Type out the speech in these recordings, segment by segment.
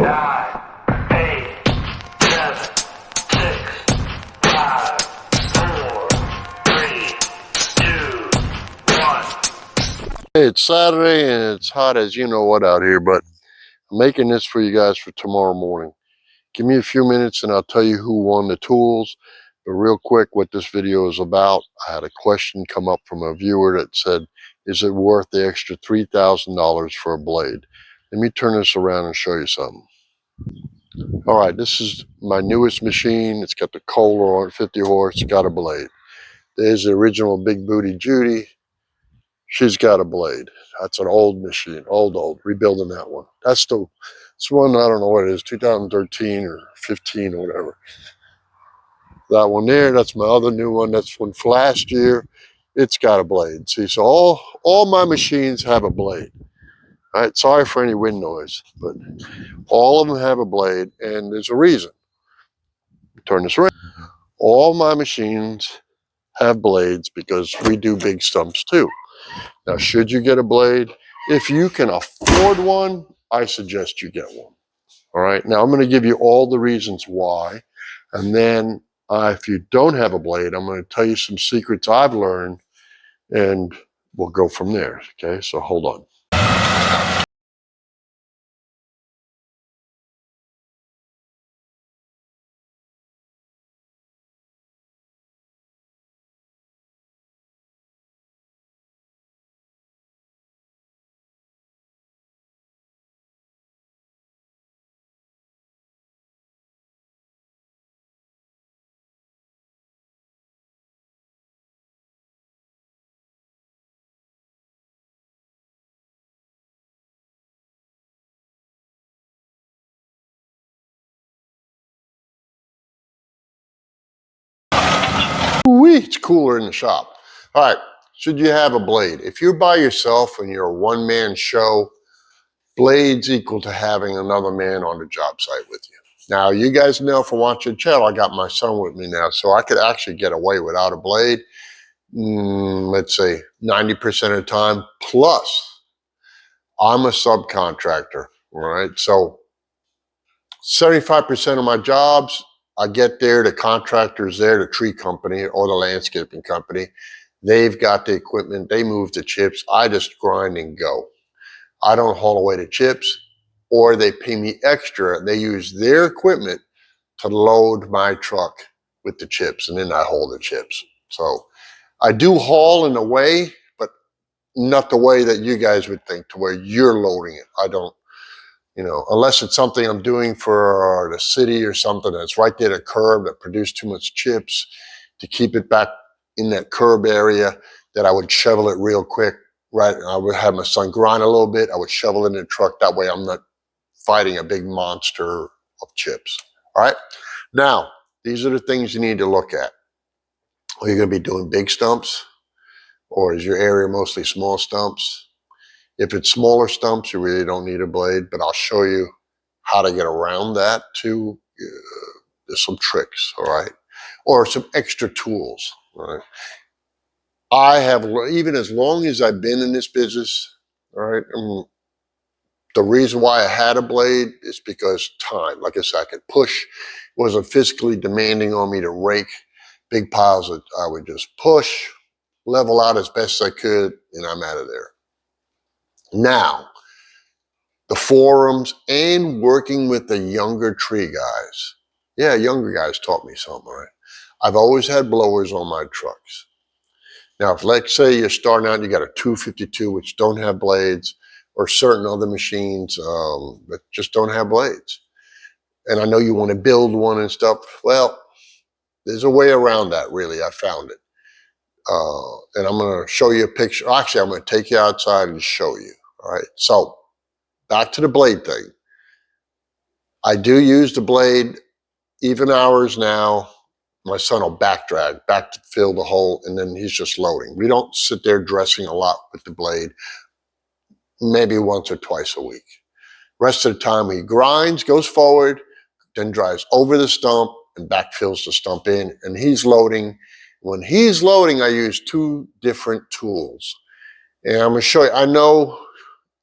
9, 8, 7, 6, 5, 4, 3, 2, 1. Hey, it's Saturday and it's hot as you know what out here, but I'm making this for you guys for tomorrow morning. Give me a few minutes and I'll tell you who won the tools. But real quick, what this video is about, I had a question come up from a viewer that said, is it worth the extra $3,000 for a blade? Let me turn this around and show you something. All right, this is my newest machine. It's got the Kohler on it, 50 horse, it's got a blade. There's the original Big Booty Judy. She's got a blade. That's an old machine, old, rebuilding that one. That's the one, I don't know what it is, 2013 or 15 or whatever. That one there, that's my other new one. That's one from last year. It's got a blade. See, so all my machines have a blade. All right, sorry for any wind noise, but all of them have a blade, and there's a reason. Turn this around. All my machines have blades because we do big stumps too. Now, should you get a blade? If you can afford one, I suggest you get one. All right, now I'm going to give you all the reasons why, and then if you don't have a blade, I'm going to tell you some secrets I've learned, and we'll go from there. Okay, so hold on. Whee, it's cooler in the shop. All right, should you have a blade? If you're by yourself and you're a one-man show, blades equal to having another man on the job site with you. Now, you guys know from watching the channel, I got my son with me now, so I could actually get away without a blade, let's say 90% of the time. Plus, I'm a subcontractor, all right? So 75% of my jobs, I get there, the contractor's there, the tree company or the landscaping company. They've got the equipment, they move the chips. I just grind and go. I don't haul away the chips, or they pay me extra. They use their equipment to load my truck with the chips, and then I haul the chips. So I do haul in a way, but not the way that you guys would think, to where you're loading it. I don't, unless it's something I'm doing for the city or something that's right there at a curb that produced too much chips, to keep it back in that curb area, that I would shovel it real quick. Right, I would have my son grind a little bit. I would shovel it in the truck. That way I'm not fighting a big monster of chips. All right. Now, these are the things you need to look at. Are you going to be doing big stumps, or is your area mostly small stumps? If it's smaller stumps, you really don't need a blade, but I'll show you how to get around that too. There's some tricks, all right? Or some extra tools, all right? I have, even as long as I've been in this business, all right, the reason why I had a blade is because time. Like I said, I could push. It wasn't physically demanding on me to rake big piles. I would just push, level out as best I could, and I'm out of there. Now, the forums and working with the younger tree guys. Yeah, younger guys taught me something, right? I've always had blowers on my trucks. Now, if let's say you're starting out and you got a 252, which don't have blades, or certain other machines that just don't have blades, and I know you want to build one and stuff, well, there's a way around that, really. I found it. And I'm going to show you a picture. Actually, I'm going to take you outside and show you. All right. So back to the blade thing. I do use the blade even hours now. My son will back to fill the hole, and then he's just loading. We don't sit there dressing a lot with the blade, maybe once or twice a week. Rest of the time he grinds, goes forward, then drives over the stump and backfills the stump in, and he's loading. When he's loading, I use two different tools. And I'm going to show you. I know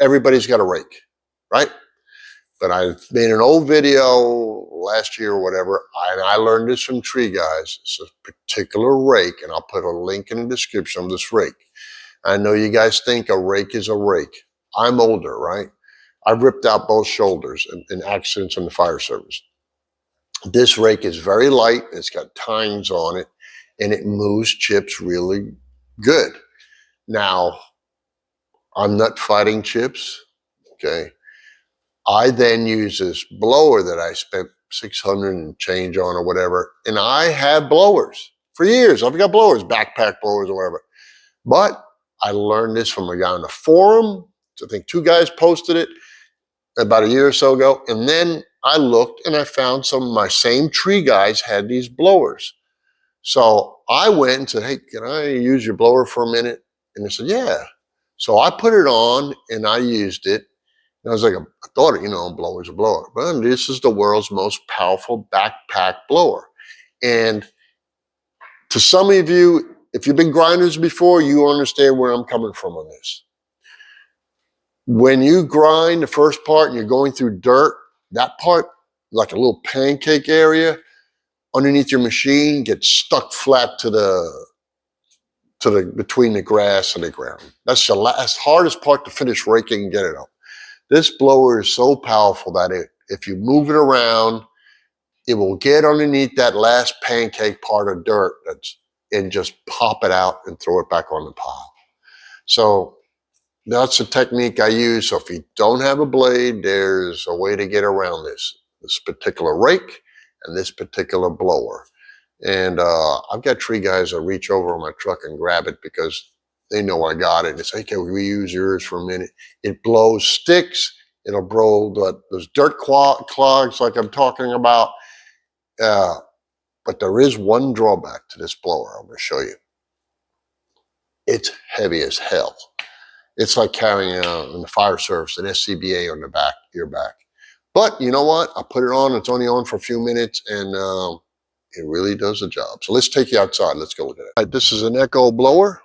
everybody's got a rake, right? but I made an old video last year or whatever, and I learned this from Tree Guys. It's a particular rake, and I'll put a link in the description of this rake. I know you guys think a rake is a rake. I'm older, right? I've ripped out both shoulders in accidents in the fire service. This rake is very light. It's got tines on it, and it moves chips really good. Now, I'm not fighting chips, okay? I then use this blower that I spent 600 and change on or whatever, and I have blowers for years. I've got blowers, backpack blowers or whatever. But I learned this from a guy on the forum. I think 2 guys posted it about a year or so ago. And then I looked and I found some of my same Tree Guys had these blowers. So I went and said, hey, can I use your blower for a minute? And they said, yeah. So I put it on and I used it. And I was like, I thought, you know, a blower's a blower. But this is the world's most powerful backpack blower. And to some of you, if you've been grinders before, you understand where I'm coming from on this. When you grind the first part and you're going through dirt, that part, like a little pancake area underneath your machine, gets stuck flat to the between the grass and the ground. That's the hardest part to finish raking and get it up. This blower is so powerful that if you move it around, it will get underneath that last pancake part of dirt and just pop it out and throw it back on the pile. So that's a technique I use. So if you don't have a blade, there's a way to get around this particular rake and this particular blower. And I've got Tree Guys that reach over on my truck and grab it because they know I got it. And it's, hey, can we use yours for a minute? It blows sticks. It'll blow those dirt clogs like I'm talking about. But there is one drawback to this blower. I'm going to show you. It's heavy as hell. It's like carrying in the fire service an SCBA on the back, your back. But you know what? I put it on. It's only on for a few minutes, and it really does the job. So let's take you outside. Let's go look at it. All right, this is an Echo blower.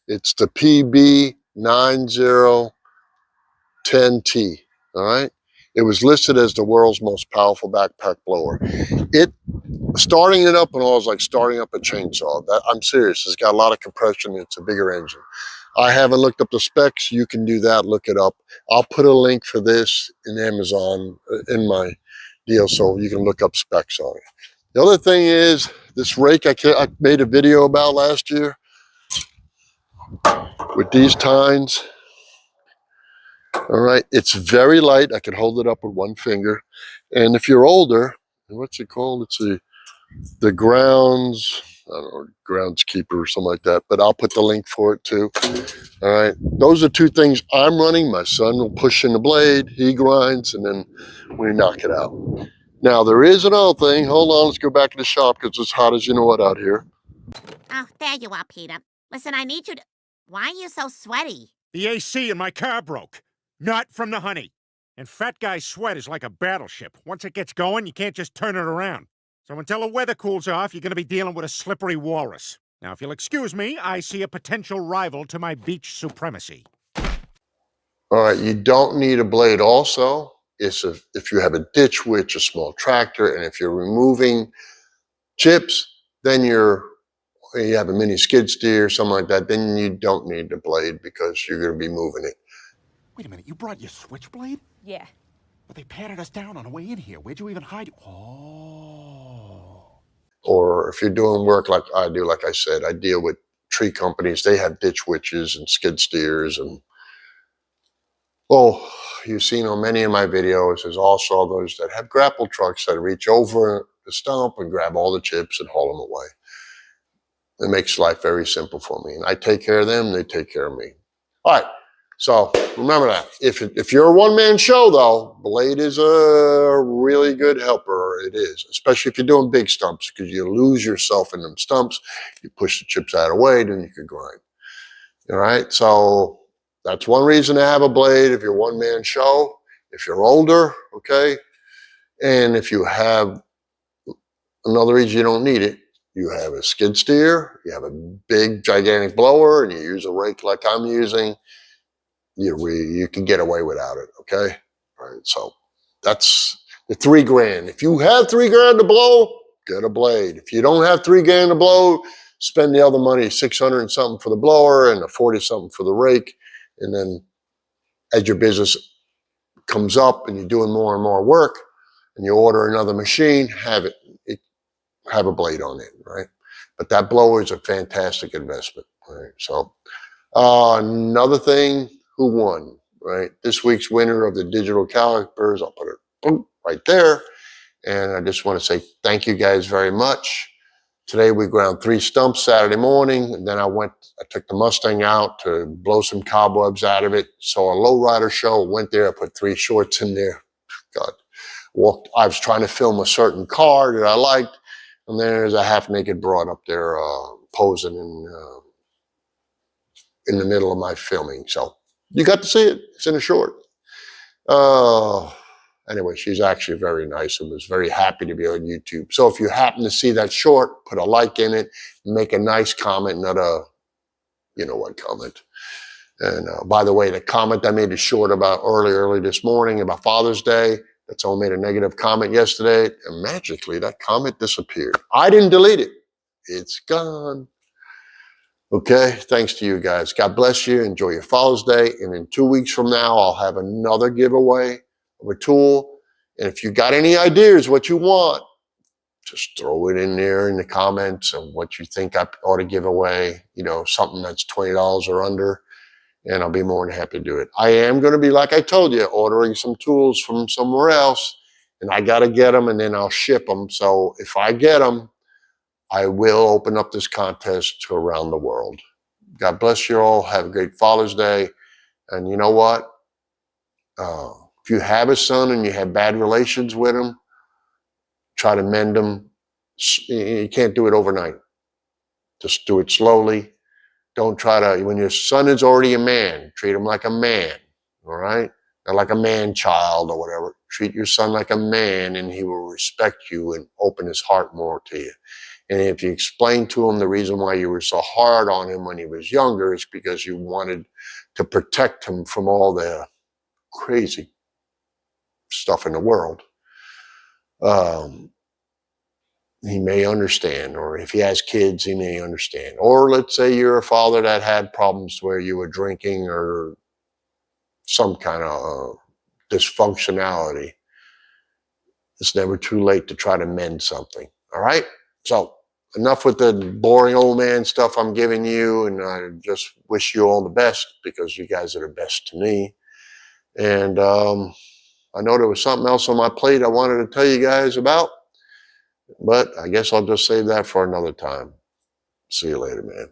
It's the PB9010T. All right. It was listed as the world's most powerful backpack blower. Starting it up and all is like starting up a chainsaw. I'm serious. It's got a lot of compression. It's a bigger engine. I haven't looked up the specs. You can do that. Look it up. I'll put a link for this in Amazon in my deal so you can look up specs on it. The other thing is this rake I made a video about last year with these tines. All right. It's very light. I can hold it up with one finger. And if you're older, what's it called? It's the grounds, I don't know, groundskeeper or something like that, but I'll put the link for it too. All right. Those are 2 things I'm running. My son will push in the blade, he grinds, and then we knock it out. Now, there is another thing. Hold on, let's go back to the shop because it's hot as you know what out here. Oh, there you are, Peter. Listen, I need you to... Why are you so sweaty? The AC in my car broke. Not from the honey. And fat guy's sweat is like a battleship. Once it gets going, you can't just turn it around. So until the weather cools off, you're going to be dealing with a slippery walrus. Now, if you'll excuse me, I see a potential rival to my beach supremacy. All right, you don't need a blade also. If you have a ditch witch, a small tractor, and if you're removing chips, then you have a mini skid steer, something like that, then you don't need the blade because you're going to be moving it. Wait a minute, you brought your switchblade? Yeah. But they patted us down on the way in here. Where'd you even hide? Oh. Or if you're doing work like I do, like I said, I deal with tree companies. They have ditch witches and skid steers. And, oh, you've seen on many of my videos, there's also those that have grapple trucks that reach over the stump and grab all the chips and haul them away. It makes life very simple for me. And I take care of them, they take care of me. All right. So remember that. If you're a one-man show, though, blade is a really good helper. It is, especially if you're doing big stumps, because you lose yourself in them stumps. You push the chips out of the way, then you can grind. All right. So that's one reason to have a blade if you're a one-man show. If you're older, okay, and if you have another reason you don't need it, you have a skid steer, you have a big, gigantic blower, and you use a rake like I'm using. You can get away without it, okay? All right, so That's the $3 grand. If you have $3 grand to blow, get a blade. If you don't have $3 grand to blow, spend the other money, 600 and something for the blower and the 40 something for the rake. And then as your business comes up and you're doing more and more work and you order another machine, have a blade on it, right? But that blower is a fantastic investment, right? So another thing, who won, right? This week's winner of the digital calipers, I'll put it right there. And I just want to say thank you guys very much. Today we ground 3 stumps Saturday morning, and then I took the Mustang out to blow some cobwebs out of it. Saw a lowrider show, went there, I put 3 shorts in there. God, I was trying to film a certain car that I liked, and there's a half-naked broad up there posing in the middle of my filming. So you got to see it. It's in a short. Anyway, she's actually very nice and was very happy to be on YouTube. So if you happen to see that short, put a like in it, make a nice comment, not a, you know what comment. And by the way, the comment I made a short about early this morning about Father's Day, that someone made a negative comment yesterday, and magically that comment disappeared. I didn't delete it. It's gone. Okay, thanks to you guys. God bless you. Enjoy your Father's Day. And in 2 weeks from now, I'll have another giveaway of a tool. And if you got any ideas what you want, just throw it in there in the comments of what you think I ought to give away, you know, something that's $20 or under, and I'll be more than happy to do it. I am going to be, like I told you, ordering some tools from somewhere else, and I got to get them, and then I'll ship them. So if I get them, I will open up this contest to around the world. God bless you all. Have a great Father's Day. And you know what? If you have a son and you have bad relations with him, try to mend them. You can't do it overnight. Just do it slowly. Don't try to, when your son is already a man, treat him like a man, all right? Not like a man child or whatever. Treat your son like a man and he will respect you and open his heart more to you. And if you explain to him the reason why you were so hard on him when he was younger, it's because you wanted to protect him from all the crazy stuff in the world. He may understand, or if he has kids, he may understand. Or let's say you're a father that had problems where you were drinking or some kind of dysfunctionality. It's never too late to try to mend something. All right? So enough with the boring old man stuff I'm giving you, and I just wish you all the best because you guys are the best to me. And I know there was something else on my plate I wanted to tell you guys about, but I guess I'll just save that for another time. See you later, man.